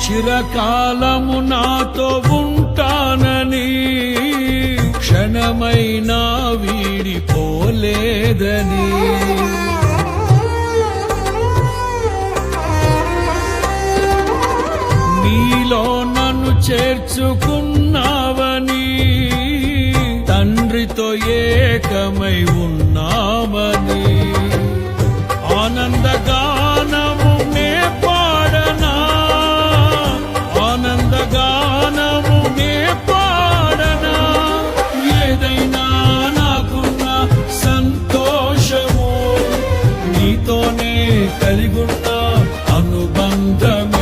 చిరకాలము నాతో ఉంటానని క్షణమైనా వీడిపోలేదని నీలో నన్ను చేర్చుకున్నావని తండ్రితో ఏకమై ఉన్నామని ఆనందగానము నే పాడనా ఆనందగానము నే పాడనా ఏదైనా నాకున్న సంతోషము నీతోనే కలిగున్న అనుబంధం